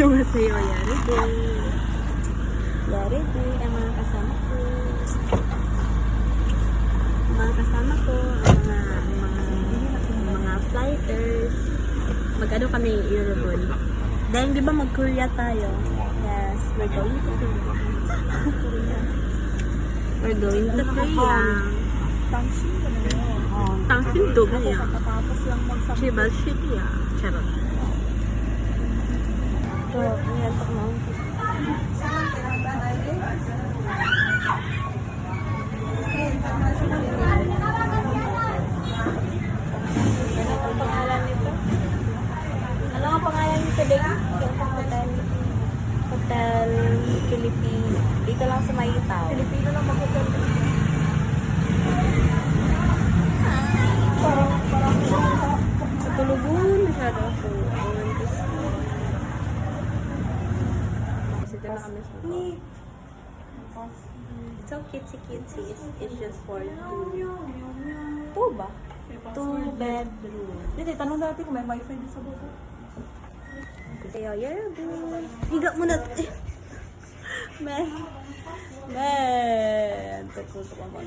Yung masaya, yari din. Yari din ang mga kasama ko. Ang mga kasama ko, ang mga flighters. Mag-ano kami, Eurobond. Dahil di ba mag-Korea tayo? Yes, we're going to Korea. We're going to Korea. Tangsin to kaya. Chibal Korea. Charot. So, yan po mo. Ano ang pangalan nito, Dave? Hotel Filipino. Dito lang sa Mayitaw. Filipino lang mag-hotel. Parang sa Tulugun. Masyado ako. Kasi doon na kami sa It's so cutesy. It's just for two ba? 2 bedroom. Hindi, tanong natin kung may wifi din sa baba. Kasi good. Higa mo na. Tukuto ka mo.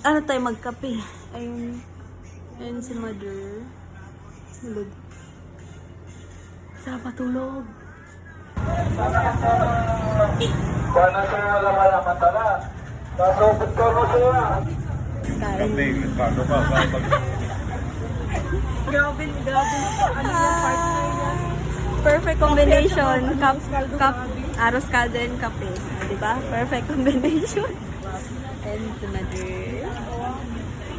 Ano tayo magkape? Ayun si mother. Hulog. Sarap matulog. Paano siya naman tala? Nasubot ko mo siya. Kami, bago pa. Grabe. Ano yung partner niya? Perfect combination. Cup, aros caldo and kape. Diba? Perfect combination. And si mother.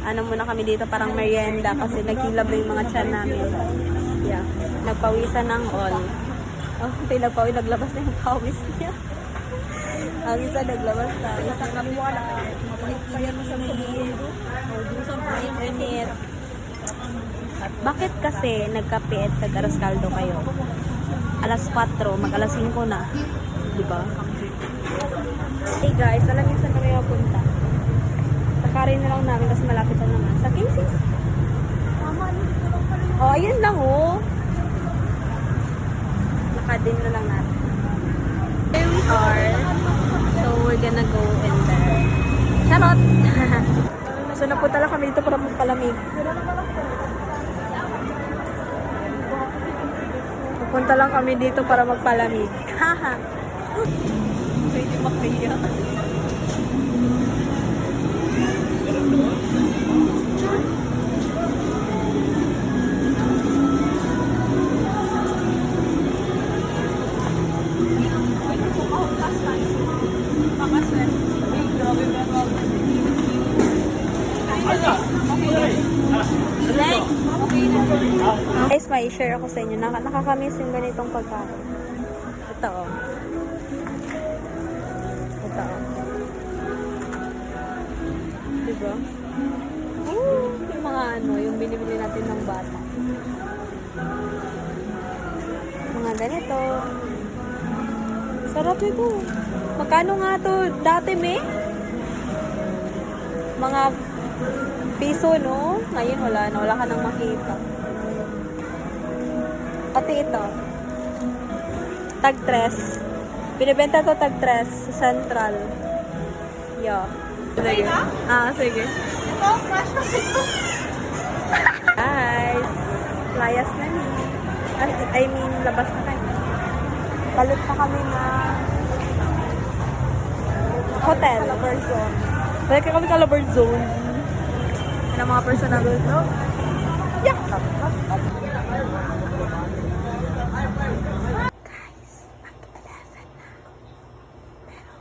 Ano muna kami dito, parang merienda kasi nagkilab na yung mga tiyan namin. Yeah. Nagpawisan ng all. Oh, naglabas na yung pawis niya. Ang isa naglabas na. Isang kami wala. Nagkilab mo sa may internet. Bakit kasi nagkape at nag-aros caldo kayo? Alas 4, mag-alas 5 na. Diba? Hey guys, alam niyo saan kami punta? Nakarin na lang namin kasi malapit na naman. Sa Casey's. Oh, ayun lang oh. Nakadin na lang natin. Here we are. So, we're gonna go in there. Charot! So, napunta lang kami dito para magpalamig. Napunta lang kami dito para magpalamig. Haha! Pwede makaya. Guys, may share ako sa inyo. Nakakamiss yung ganitong pagkain. Ito oh. Ito oh. Diba? Yung mga yung binibili natin ng bata. Mga ganito. Sarap ito. Magkano nga to dati, me? Mga piso, no? Ngayon wala na. Wala ka nang makita. Pati ito. Tag 3. Binibenta to tag 3 sa Central. Yo. Sige. Sige. Ito, fresh na ito. Guys. Layas na ni. I mean, labas na kayo. Balut na kami na hotel. Calabar Zone. Balik kami Calabar Zone. Yan ang mga personal no? Yeah. Guys, mag-11 na. Pero,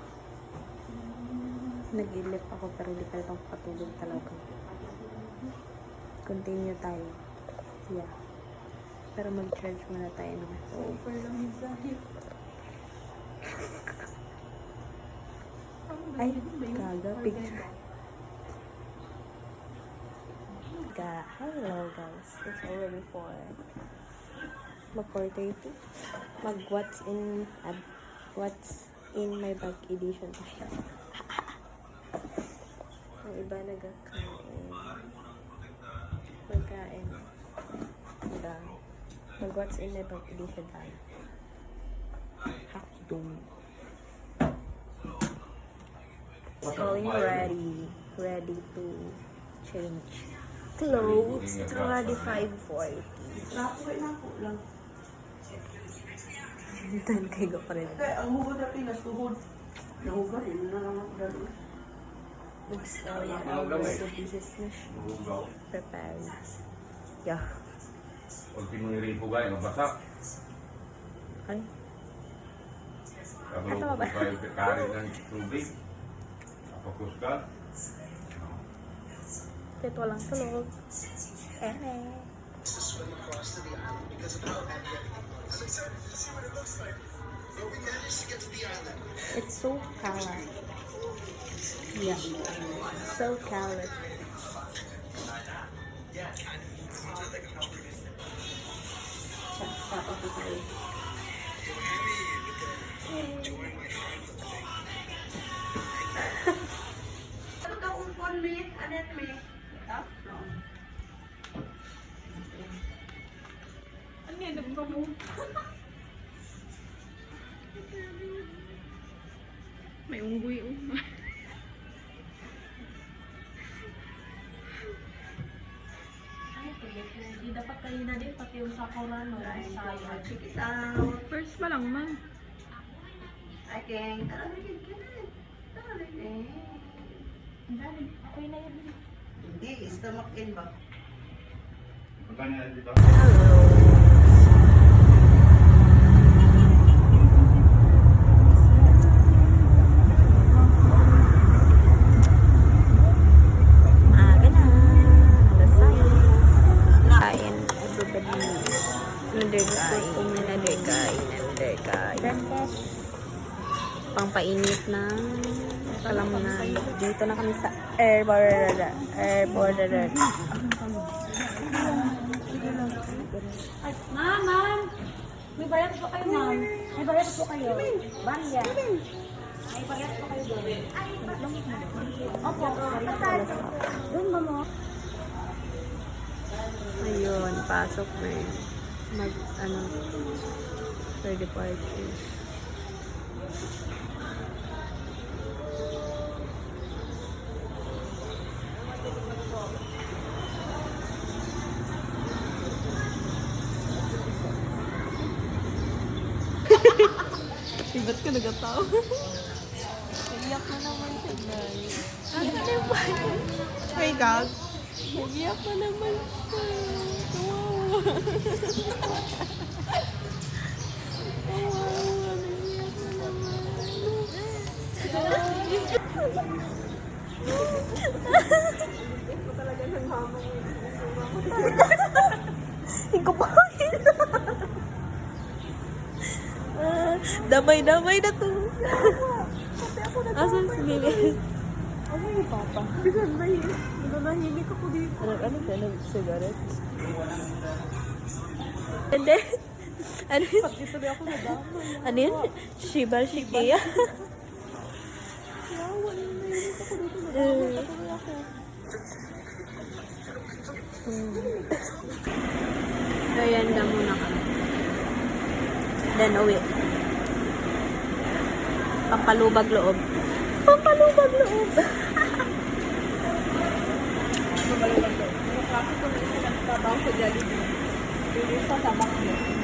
nag-ilip ako pero hindi pa itong patulog talaga. Continue tayo. Yeah. Pero mag-charge muna tayo ng phone. Ay, gaga, picture. Hello guys, it's already 4:32. What's in my bag edition tayo. Ang iba nagkakain. Magkain. Diba? Mag-what's in it edition tayo. Hakdong. Going ready. Ready to change clothes. It's already 5:40. lang. Dan kayo pa rin. Kaya ang hugod natin nasuhod. Nahugod, yun na lang ako dalo. So, yeah, I'll go to business na siya. Prepare. Yeah. Pag pinuniri po gaya, mabasak. Ay. Kapag Ito ba? po kayo kari ng tubig, kapagkus ka, Kahit walang tulog. It's so color. Yeah. So color. Tapos ito tayo. Ano yan? Nagbamu. May unggoy. Hindi dapat kanina din, pati yung sakura, no? Sayang. Check it out. First pa lang man. I can. Ang dami. Ako yun na yun. Hindi, stomach in ba? magkano yan dito? Maaga na. Alas 6. Kain. Everybody. Another kain. Pangpainit na kalamunan. Dito na kami sa airport. Ma'am! May bayad po kayo, ma'am. May bayad po kayo. Banya. May bayad po kayo doon. Opo. Doon ba mo? Ayun, pasok na eh. For departure. Ba't ka nagataw? Nag-iyak na naman siya, guys. Ano naman? Hey, God. Nag-iyak na naman siya. Wow. Damay-damay na to. Asan si Lily? Ano yung papa? Bisan nahimik ako dito. Ano ka? Cigarettes? And then, ano yun? Pag dito na ako nadamay. Ano yun? Shiba Shikia? Yawa, nahimik ako dito. Nadamay ako. Ayan na muna kami. Then, uwi. Pampalubag loob. Pampalubag loob. Yung klase ko rin sila nagtrabaho sa Jollibee. Yung isa sa Macdo.